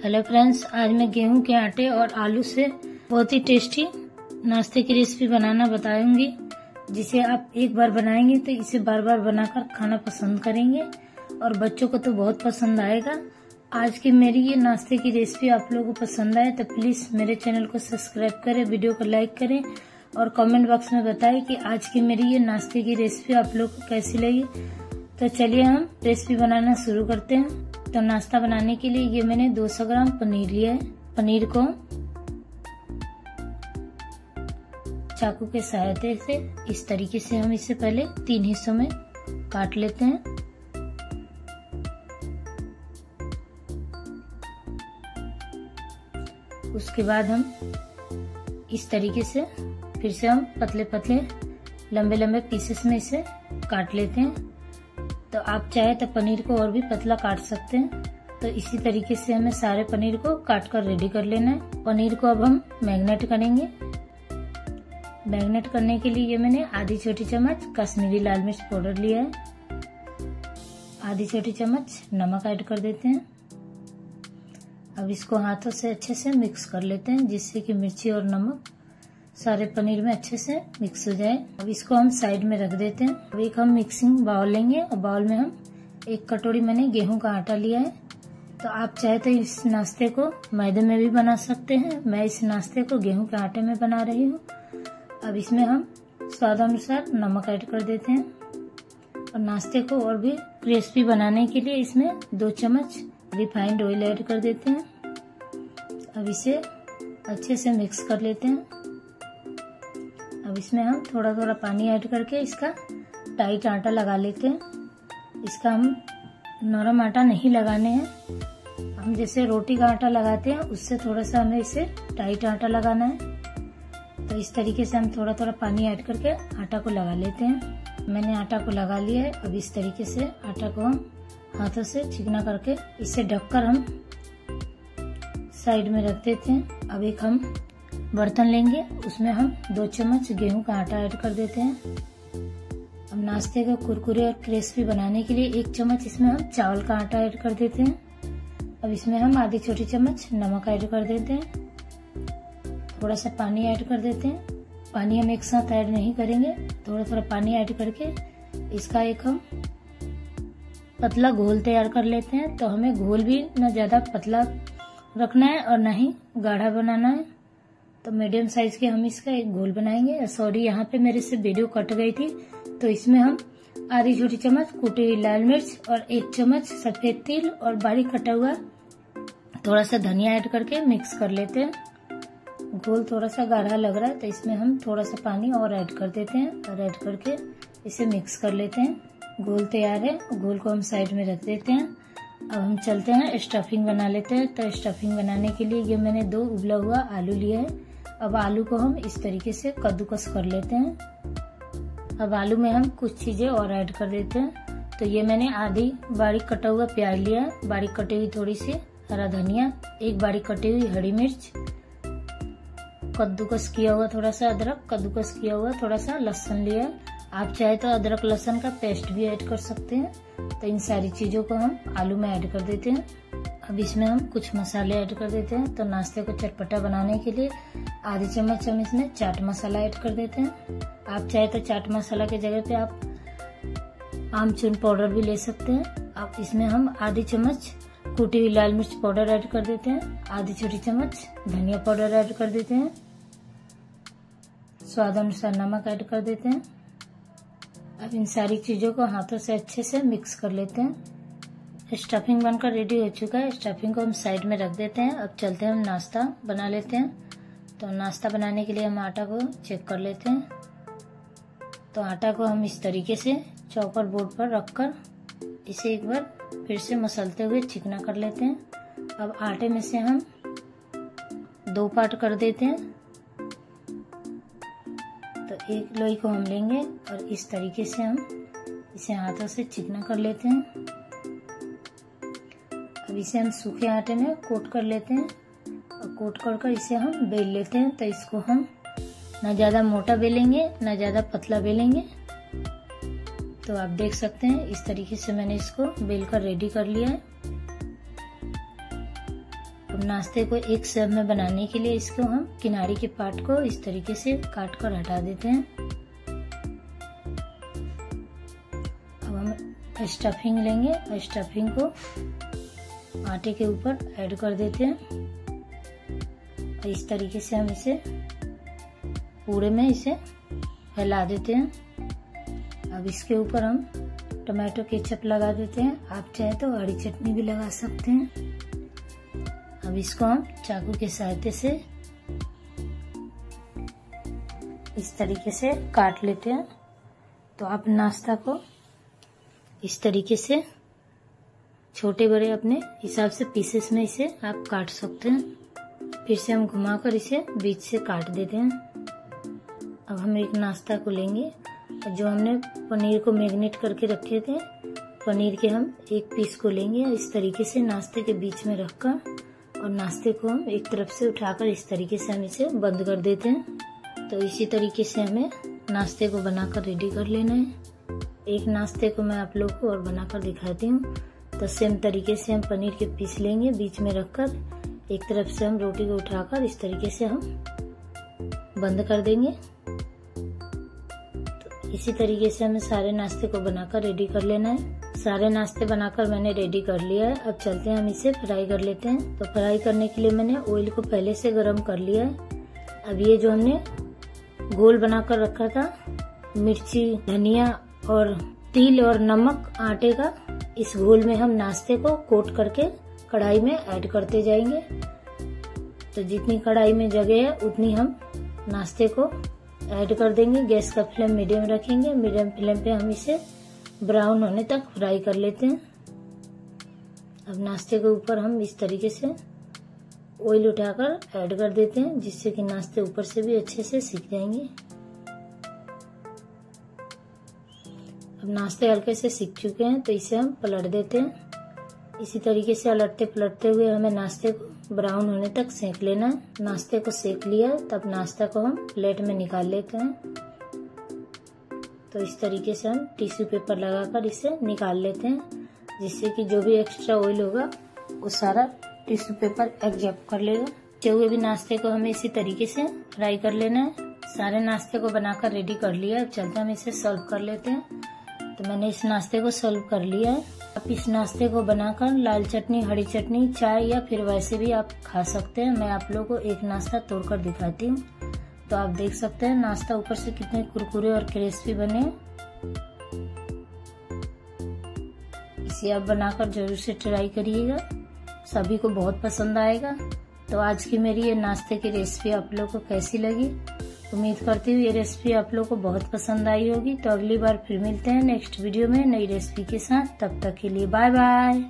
Hello friends, आज मैं गेहूं के आटे और आलू से बहुत ही टेस्टी नाश्ते की रेसिपी बनाना बताऊंगी, जिसे आप एक बार बनाएंगे तो इसे बार बार बनाकर खाना पसंद करेंगे और बच्चों को तो बहुत पसंद आएगा। आज की मेरी ये नाश्ते की रेसिपी आप लोगों को पसंद आए तो प्लीज मेरे चैनल को सब्सक्राइब करें, वीडियो को लाइक करें और कमेंट बॉक्स में बताएं कि आज की मेरी ये नाश्ते की रेसिपी आप लोग को कैसी लगी। तो चलिए हम रेसिपी बनाना शुरू करते हैं। तो नाश्ता बनाने के लिए ये मैंने 200 ग्राम पनीर लिया है। पनीर को चाकू के सहायता से इस तरीके से हम इसे पहले 3 हिस्सों में काट लेते हैं। उसके बाद हम इस तरीके से फिर से हम पतले पतले लंबे लंबे पीसेस में इसे काट लेते हैं। तो आप चाहे तो पनीर को और भी पतला काट सकते हैं। तो इसी तरीके से हमें सारे पनीर को काट कर रेडी कर लेना है। पनीर को अब हम मैरिनेट करेंगे। मैरिनेट करने के लिए ये मैंने आधी छोटी चम्मच कश्मीरी लाल मिर्च पाउडर लिया है। आधी छोटी चम्मच नमक ऐड कर देते हैं। अब इसको हाथों से अच्छे से मिक्स कर लेते हैं, जिससे कि मिर्ची और नमक सारे पनीर में अच्छे से मिक्स हो जाए। अब इसको हम साइड में रख देते हैं। अब एक हम मिक्सिंग बाउल लेंगे और बाउल में हम 1 कटोरी मैंने गेहूं का आटा लिया है। तो आप चाहे तो इस नाश्ते को मैदे में भी बना सकते हैं। मैं इस नाश्ते को गेहूं के आटे में बना रही हूँ। अब इसमें हम स्वादानुसार नमक ऐड कर देते हैं और नाश्ते को और भी क्रिस्पी बनाने के लिए इसमें 2 चम्मच रिफाइंड ऑयल ऐड कर देते हैं। अब इसे अच्छे से मिक्स कर लेते हैं। अब इसमें हम थोड़ा थोड़ा पानी ऐड करके इसका टाइट आटा लगा लेते हैं। इसका हम नरम आटा नहीं लगाने हैं। हम जैसे रोटी का आटा लगाते हैं उससे थोड़ा सा हमें इसे टाइट आटा लगाना है। तो इस तरीके से हम थोड़ा थोड़ा पानी ऐड करके आटा को लगा लेते हैं। मैंने आटा को लगा लिया है। अब इस तरीके से आटा को हम हाथों से चिकना करके इसे ढककर हम साइड में रख देते हैं। अब एक हम बर्तन लेंगे, उसमें हम 2 चम्मच गेहूं का आटा ऐड कर देते हैं। अब नाश्ते को कुरकुरे और क्रिस्पी बनाने के लिए 1 चम्मच इसमें हम चावल का आटा ऐड कर देते हैं। अब इसमें हम आधी छोटी चम्मच नमक ऐड कर देते हैं। थोड़ा सा पानी ऐड कर देते हैं। पानी हम एक साथ ऐड नहीं करेंगे, थोड़ा थोड़ा पानी ऐड करके इसका एक हम पतला घोल तैयार कर लेते हैं। तो हमें घोल भी न ज्यादा पतला रखना है और न ही गाढ़ा बनाना है। तो मीडियम साइज के हम इसका एक घोल बनाएंगे। सॉरी, यहाँ पे मेरे से वीडियो कट गई थी। तो इसमें हम आधी छोटी चम्मच कुटी हुई लाल मिर्च और 1 चम्मच सफेद तिल और बारीक कटा हुआ थोड़ा सा धनिया ऐड करके मिक्स कर लेते हैं। घोल थोड़ा सा गाढ़ा लग रहा है तो इसमें हम थोड़ा सा पानी और ऐड कर देते हैं और ऐड करके इसे मिक्स कर लेते हैं। घोल तैयार है। घोल को हम साइड में रख देते हैं। अब हम चलते हैं स्टफिंग बना लेते हैं। तो स्टफिंग बनाने के लिए ये मैंने 2 उबला हुआ आलू लिया है। अब आलू को हम इस तरीके से कद्दूकस कर लेते हैं। अब आलू में हम कुछ चीजें और ऐड कर देते हैं। तो ये मैंने आधी बारीक कटा हुआ प्याज लिया है, बारीक कटी हुई थोड़ी सी हरा धनिया, 1 बारीक कटी हुई हरी मिर्च, कद्दूकस किया हुआ थोड़ा सा अदरक, कद्दूकस किया हुआ थोड़ा सा लहसुन लिया है। आप चाहे तो अदरक लहसुन का पेस्ट भी ऐड कर सकते हैं। तो इन सारी चीजों को हम आलू में ऐड कर देते हैं। अब इसमें हम कुछ मसाले ऐड कर देते हैं। तो नाश्ते को चटपटा बनाने के लिए आधी चम्मच हम इसमें चाट मसाला ऐड कर देते हैं। आप चाहे तो चाट मसाला की जगह पे आप आमचूर पाउडर भी ले सकते हैं। अब इसमें हम आधी चम्मच कुटी हुई लाल मिर्च पाउडर ऐड कर देते हैं। आधी छोटी चम्मच धनिया पाउडर ऐड कर देते हैं। स्वाद अनुसार नमक ऐड कर देते हैं। अब इन सारी चीजों को हाथों से अच्छे से मिक्स कर लेते हैं। स्टफिंग बनकर रेडी हो चुका है। स्टफिंग को हम साइड में रख देते हैं। अब चलते हैं हम नाश्ता बना लेते हैं। तो नाश्ता बनाने के लिए हम आटा को चेक कर लेते हैं। तो आटा को हम इस तरीके से चॉपर बोर्ड पर रखकर इसे एक बार फिर से मसलते हुए चिकना कर लेते हैं। अब आटे में से हम 2 पार्ट कर देते हैं। तो एक लोई को हम लेंगे और इस तरीके से हम इसे हाथों से चिकना कर लेते हैं। अब इसे हम सूखे आटे में कोट कर लेते हैं और कोट कर इसे हम बेल लेते हैं। तो इसको हम ना ज्यादा मोटा बेलेंगे ना ज्यादा पतला बेलेंगे। तो आप देख सकते हैं इस तरीके से मैंने इसको बेल कर रेडी कर लिया है। अब नाश्ते को एक शेप में बनाने के लिए इसको हम किनारे के पार्ट को इस तरीके से काट कर हटा देते हैं। अब हम स्टफिंग लेंगे और स्टफिंग को आटे के ऊपर ऐड कर देते हैं और इस तरीके से हम इसे पूरे में इसे फैला देते हैं। अब इसके ऊपर हम टमाटो केचप लगा देते हैं, आप चाहे तो हरी चटनी भी लगा सकते हैं। अब इसको हम चाकू के सहायता से इस तरीके से काट लेते हैं। तो आप नाश्ता को इस तरीके से छोटे बड़े अपने हिसाब से पीसेस में इसे आप काट सकते हैं। फिर से हम घुमाकर इसे बीच से काट देते हैं। अब हम एक नाश्ता को लेंगे, जो हमने पनीर को मैरिनेट करके रखे थे, पनीर के हम एक पीस को लेंगे इस तरीके से नाश्ते के बीच में रखकर, और नाश्ते को हम एक तरफ से उठाकर इस तरीके से हम इसे बंद कर देते हैं। तो इसी तरीके से हमें नाश्ते को बनाकर रेडी कर लेना है। एक नाश्ते को मैं आप लोग को और बनाकर दिखाती हूँ। तो सेम तरीके से हम पनीर के पीस लेंगे, बीच में रखकर एक तरफ से हम रोटी को उठाकर इस तरीके से हम बंद कर देंगे। तो इसी तरीके से हमें सारे नाश्ते को बनाकर रेडी कर लेना है। सारे नाश्ते बनाकर मैंने रेडी कर लिया है। अब चलते हैं हम इसे फ्राई कर लेते हैं। तो फ्राई करने के लिए मैंने ऑयल को पहले से गर्म कर लिया है। अब ये जो हमने गोल बनाकर रखा था, मिर्ची, धनिया और तिल और नमक आटे का, इस घोल में हम नाश्ते को कोट करके कढ़ाई में ऐड करते जाएंगे। तो जितनी कढ़ाई में जगह है उतनी हम नाश्ते को ऐड कर देंगे। गैस का फ्लेम मीडियम रखेंगे। मीडियम फ्लेम पे हम इसे ब्राउन होने तक फ्राई कर लेते हैं। अब नाश्ते के ऊपर हम इस तरीके से ऑयल उठाकर ऐड कर देते हैं, जिससे कि नाश्ते ऊपर से भी अच्छे से सिक जाएंगे। अब नाश्ते हल्के से सिक चुके हैं, तो इसे हम पलट देते हैं। इसी तरीके से उलटते पलटते हुए हमें नाश्ते को ब्राउन होने तक सेक लेना है। नाश्ते को सेक लिया, तब नाश्ता को हम प्लेट में निकाल लेते हैं। तो इस तरीके से हम टिश्यू पेपर लगाकर इसे निकाल लेते हैं, जिससे कि जो भी एक्स्ट्रा ऑयल होगा वो सारा टिश्यू पेपर एब्जॉर्ब कर लेगा। बचे हुए भी नाश्ते को हमें इसी तरीके से फ्राई कर लेना है। सारे नाश्ते को बनाकर रेडी कर लिया। अब चलते हम इसे सर्व कर लेते हैं। तो मैंने इस नाश्ते को सर्व कर लिया है। आप इस नाश्ते को बनाकर लाल चटनी, हरी चटनी, चाय या फिर वैसे भी आप खा सकते हैं। मैं आप लोगों को एक नाश्ता तोड़कर दिखाती हूँ। तो आप देख सकते हैं नाश्ता ऊपर से कितने कुरकुरे और क्रिस्पी बने हैं। इसे आप बनाकर जरूर से ट्राई करिएगा, सभी को बहुत पसंद आएगा। तो आज की मेरी ये नाश्ते की रेसिपी आप लोगों को कैसी लगी? उम्मीद करती हूँ ये रेसिपी आप लोगों को बहुत पसंद आई होगी। तो अगली बार फिर मिलते हैं नेक्स्ट वीडियो में नई रेसिपी के साथ। तब तक के लिए बाय बाय।